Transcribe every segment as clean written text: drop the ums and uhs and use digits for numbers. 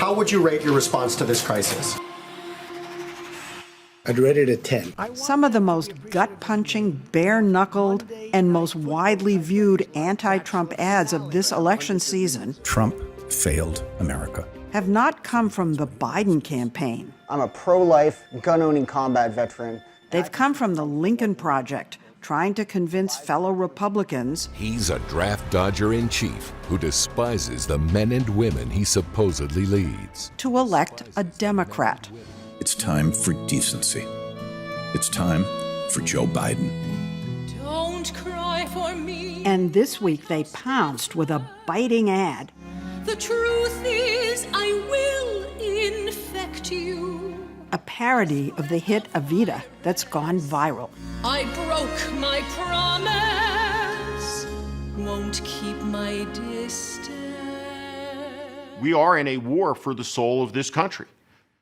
how would you rate your response to this crisis? I'd rate it a 10. Some of the most gut-punching, bare-knuckled, and most widely viewed anti-Trump ads of this election season Trump failed America. have not come from the Biden campaign. I'm a pro-life, gun-owning combat veteran. They've come from the Lincoln Project, trying to convince fellow Republicans He's a draft dodger in chief who despises the men and women he supposedly leads. to elect a Democrat. It's time for decency. It's time for Joe Biden. Don't cry for me. And this week they pounced with a biting ad. The truth is, I will infect you. A parody of the hit Evita that's gone viral. I broke my promise. Won't keep my distance. We are in a war for the soul of this country.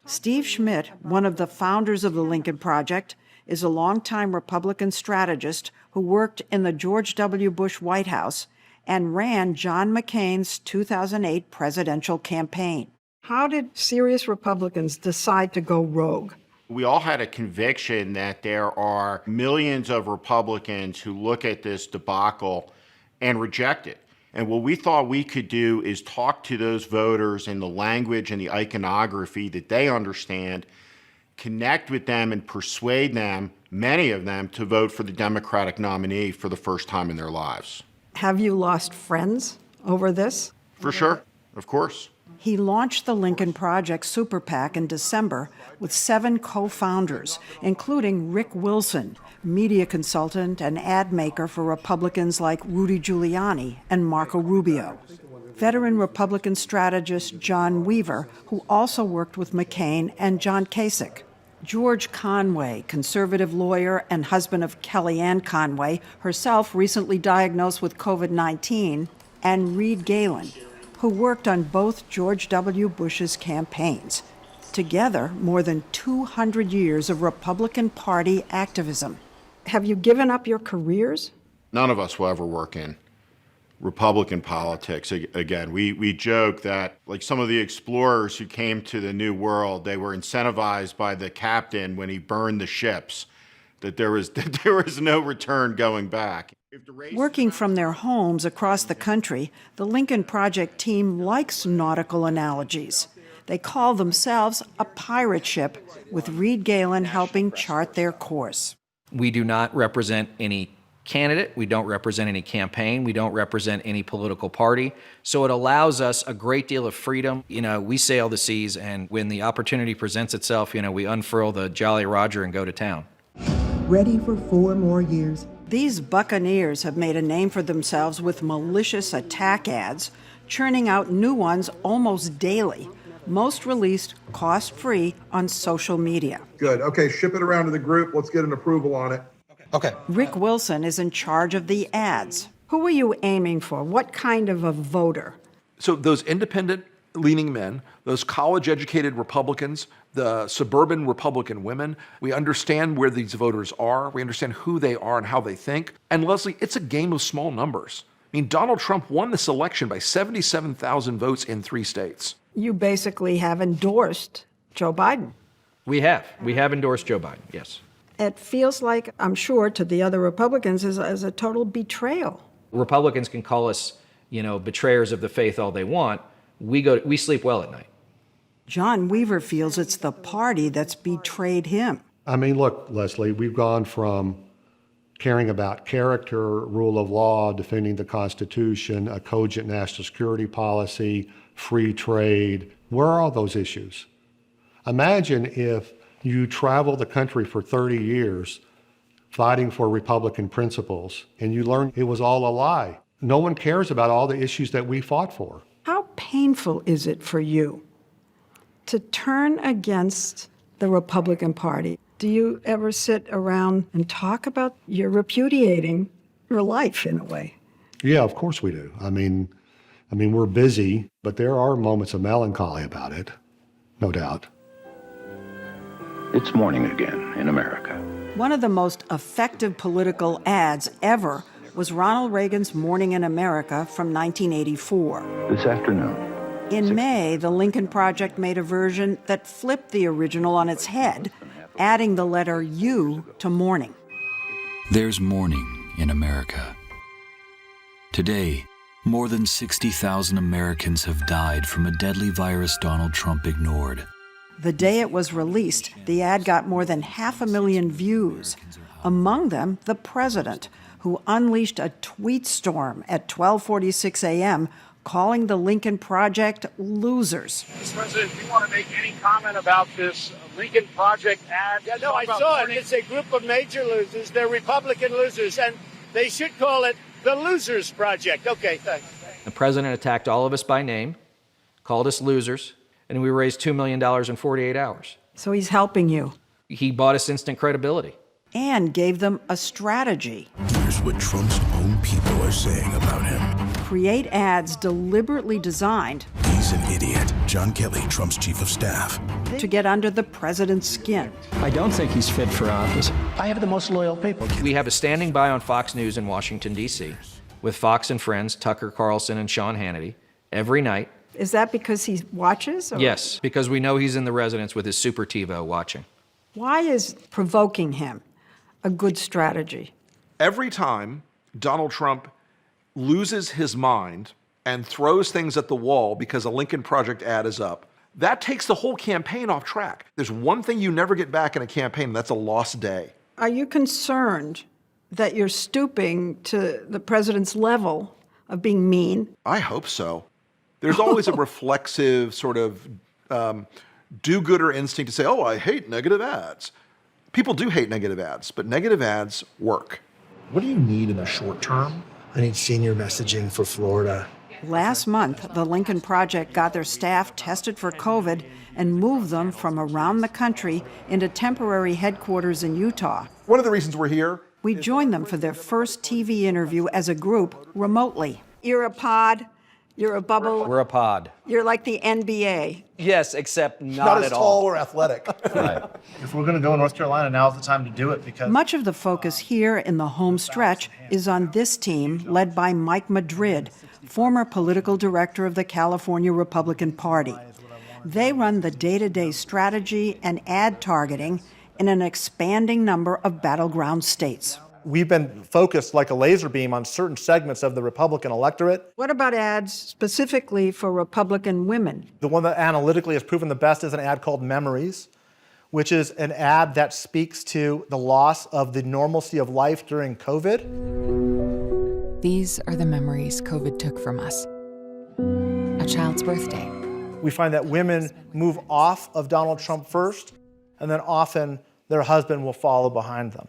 Steve Schmidt, one of the founders of the Lincoln Project, is a longtime Republican strategist who worked in the George W. Bush White House and ran John McCain's 2008 presidential campaign. How did serious Republicans decide to go rogue? We all had a conviction that there are millions of Republicans who look at this debacle and reject it. And what we thought we could do is talk to those voters in the language and the iconography that they understand, connect with them and persuade them, many of them, to vote for the Democratic nominee for the first time in their lives. Have you lost friends over this? For sure, of course. He launched the Lincoln Project Super PAC in December with 7 co-founders, including Rick Wilson, media consultant and ad maker for Republicans like Rudy Giuliani and Marco Rubio. Veteran Republican strategist John Weaver, who also worked with McCain and John Kasich. George Conway, conservative lawyer and husband of Kellyanne Conway, herself recently diagnosed with COVID-19, and Reed Galen, who worked on both George W. Bush's campaigns. Together, more than 200 years of Republican Party activism. Have you given up your careers? None of us will ever work in Republican politics. Again, we joke that, like some of the explorers who came to the New World, they were incentivized by the captain when he burned the ships, that there was no return going back. Working from their homes across the country, the Lincoln Project team likes nautical analogies. They call themselves a pirate ship, with Reed Galen helping chart their course. We do not represent any candidate. We don't represent any campaign. We don't represent any political party. So it allows us a great deal of freedom. We sail the seas, and when the opportunity presents itself, we unfurl the Jolly Roger and go to town. Ready for 4 more years. These buccaneers have made a name for themselves with malicious attack ads, churning out new ones almost daily, most released cost-free on social media. Good. Okay, ship it around to the group. Let's get an approval on it. Okay. Rick Wilson is in charge of the ads. Who are you aiming for? What kind of a voter? So those independent-leaning men, those college-educated Republicans, the suburban Republican women, we understand where these voters are. We understand who they are and how they think. And Leslie, it's a game of small numbers. I mean, Donald Trump won this election by 77,000 votes in 3 states. You basically have endorsed Joe Biden. We have endorsed Joe Biden, yes. It feels like, I'm sure, to the other Republicans, is a total betrayal. Republicans can call us, betrayers of the faith all they want. We sleep well at night. John Weaver feels it's the party that's betrayed him. I mean, look, Leslie, we've gone from caring about character, rule of law, defending the Constitution, a cogent national security policy, free trade. Where are all those issues? Imagine if you travel the country for 30 years fighting for Republican principles and you learn it was all a lie. No one cares about all the issues that we fought for. How painful is it for you to turn against the Republican Party? Do you ever sit around and talk about you're repudiating your life in a way? Yeah, of course we do. I mean, we're busy, but there are moments of melancholy about it, no doubt. It's morning again in America. One of the most effective political ads ever was Ronald Reagan's Morning in America from 1984. This afternoon, In May, the Lincoln Project made a version that flipped the original on its head, adding the letter U to mourning. There's mourning in America. Today, more than 60,000 Americans have died from a deadly virus Donald Trump ignored. The day it was released, the ad got more than 500,000 views. Among them, the president, who unleashed a tweet storm at 12:46 a.m., calling the Lincoln Project losers. Mr. President, do you want to make any comment about this Lincoln Project ad? Yeah, no, I saw it. It's a group of major losers. They're Republican losers, and they should call it the Losers Project. Okay, thanks. The president attacked all of us by name, called us losers, and we raised $2 million in 48 hours. So he's helping you. He bought us instant credibility. And gave them a strategy. Here's what Trump's own people are saying about him. Create ads deliberately designed. He's an idiot. John Kelly, Trump's chief of staff. To get under the president's skin. I don't think he's fit for office. I have the most loyal people. We have a standing by on Fox News in Washington, D.C., with Fox and friends Tucker Carlson and Sean Hannity every night. Is that because he watches? Or? Yes, because we know he's in the residence with his Super TiVo watching. Why is provoking him a good strategy? Every time Donald Trump loses his mind and throws things at the wall because a Lincoln Project ad is up, that takes the whole campaign off track. There's one thing you never get back in a campaign, and that's a lost day. Are you concerned that you're stooping to the president's level of being mean? I hope so. There's always a reflexive sort of do-gooder instinct to say, oh, I hate negative ads. People do hate negative ads, but negative ads work. What do you need in the short term? I need senior messaging for Florida. Last month, the Lincoln Project got their staff tested for COVID and moved them from around the country into temporary headquarters in Utah. One of the reasons we're here. We joined them for their first TV interview as a group remotely. You're a pod. You're a bubble. We're a pod. You're like the NBA. Yes, except not Not as at tall all. or athletic. Right. If we're going to go in North Carolina, now's the time to do it because Much of the focus here in the home stretch is on this team led by Mike Madrid, former political director of the California Republican Party. They run the day-to-day strategy and ad targeting in an expanding number of battleground states. We've been focused like a laser beam on certain segments of the Republican electorate. What about ads specifically for Republican women? The one that analytically has proven the best is an ad called Memories, which is an ad that speaks to the loss of the normalcy of life during COVID. These are the memories COVID took from us. A child's birthday. We find that women move off of Donald Trump first, and then often their husband will follow behind them.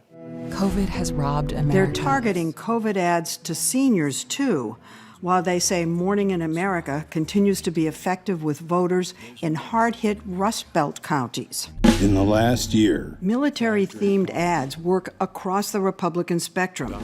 COVID has robbed America. They're targeting COVID ads to seniors, too, while they say Mourning in America continues to be effective with voters in hard-hit Rust Belt counties. In the last year, Military-themed ads work across the Republican spectrum,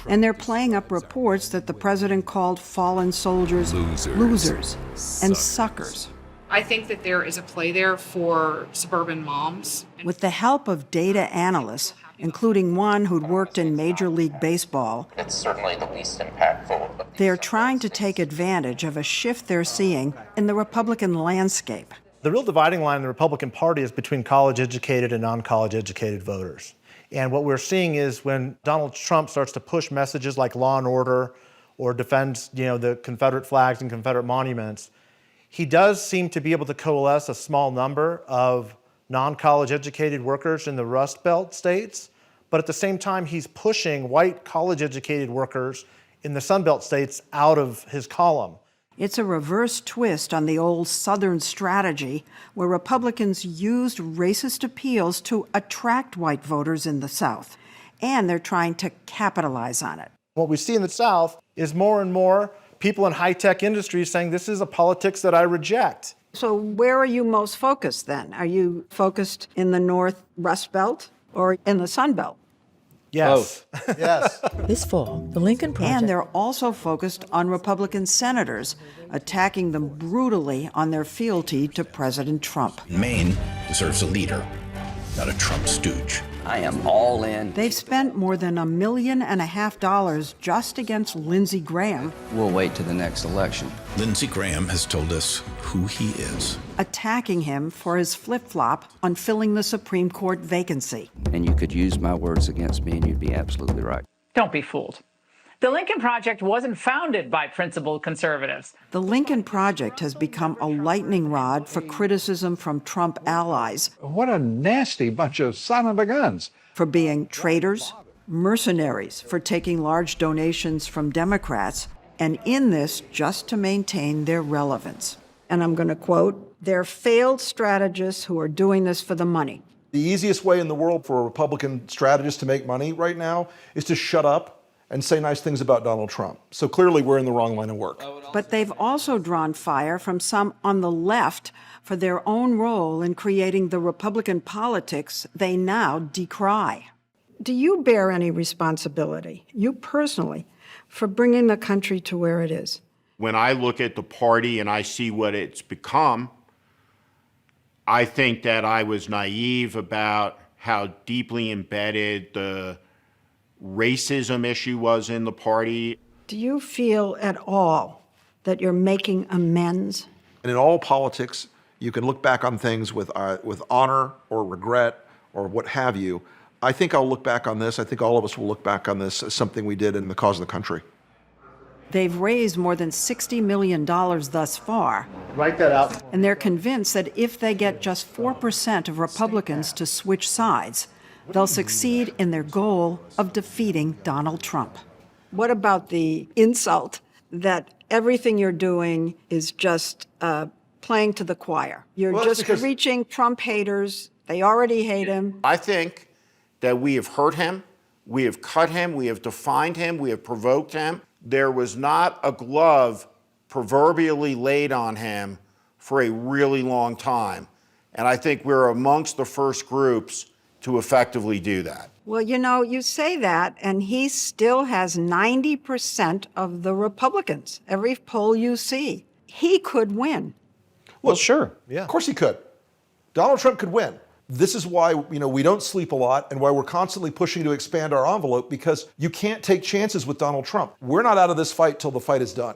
and they're playing up reports that the president called fallen soldiers losers and suckers. I think that there is a play there for suburban moms. With the help of data analysts, including one who'd worked in Major League Baseball, it's certainly the least impactful. They're trying to take advantage of a shift they're seeing in the Republican landscape. The real dividing line in the Republican Party is between college-educated and non-college-educated voters. And what we're seeing is when Donald Trump starts to push messages like law and order or defends, the Confederate flags and Confederate monuments, he does seem to be able to coalesce a small number of non-college educated workers in the Rust Belt states, but at the same time, he's pushing white college educated workers in the Sun Belt states out of his column. It's a reverse twist on the old Southern strategy where Republicans used racist appeals to attract white voters in the South, and they're trying to capitalize on it. What we see in the South is more and more people in high-tech industries saying this is a politics that I reject. So where are you most focused then? Are you focused in the North Rust Belt or in the Sun Belt? Yes. Both. Yes. This fall, the Lincoln Project. And they're also focused on Republican senators, attacking them brutally on their fealty to President Trump. Maine deserves a leader, not a Trump stooge. I am all in. They've spent more than $1.5 million just against Lindsey Graham. We'll wait to the next election. Lindsey Graham has told us who he is. Attacking him for his flip-flop on filling the Supreme Court vacancy. And you could use my words against me and you'd be absolutely right. Don't be fooled. The Lincoln Project wasn't founded by principled conservatives. The Lincoln Project has become a lightning rod for criticism from Trump allies. What a nasty bunch of son of a guns. For being traitors, mercenaries, for taking large donations from Democrats, and in this just to maintain their relevance. And I'm going to quote, "They're failed strategists who are doing this for the money." The easiest way in the world for a Republican strategist to make money right now is to shut up and say nice things about Donald Trump. So clearly we're in the wrong line of work. But they've also drawn fire from some on the left for their own role in creating the Republican politics they now decry. Do you bear any responsibility, you personally, for bringing the country to where it is? When I look at the party and I see what it's become, I think that I was naive about how deeply embedded the racism issue was in the party. Do you feel at all that you're making amends? And in all politics, you can look back on things with honor or regret or what have you. I think I'll look back on this. I think all of us will look back on this as something we did in the cause of the country. They've raised more than $60 million thus far. Write that out. And they're convinced that if they get just 4% of Republicans to switch sides, they'll succeed in their goal of defeating Donald Trump. What about the insult that everything you're doing is just playing to the choir? You're just reaching Trump haters. They already hate him. I think that we have hurt him, we have cut him, we have defined him, we have provoked him. There was not a glove proverbially laid on him for a really long time. And I think we're amongst the first groups to effectively do that. Well, you know, you say that, and he still has 90% of the Republicans, every poll you see. He could win. Well, sure. Yeah. Of course he could. Donald Trump could win. This is why, we don't sleep a lot and why we're constantly pushing to expand our envelope, because you can't take chances with Donald Trump. We're not out of this fight till the fight is done.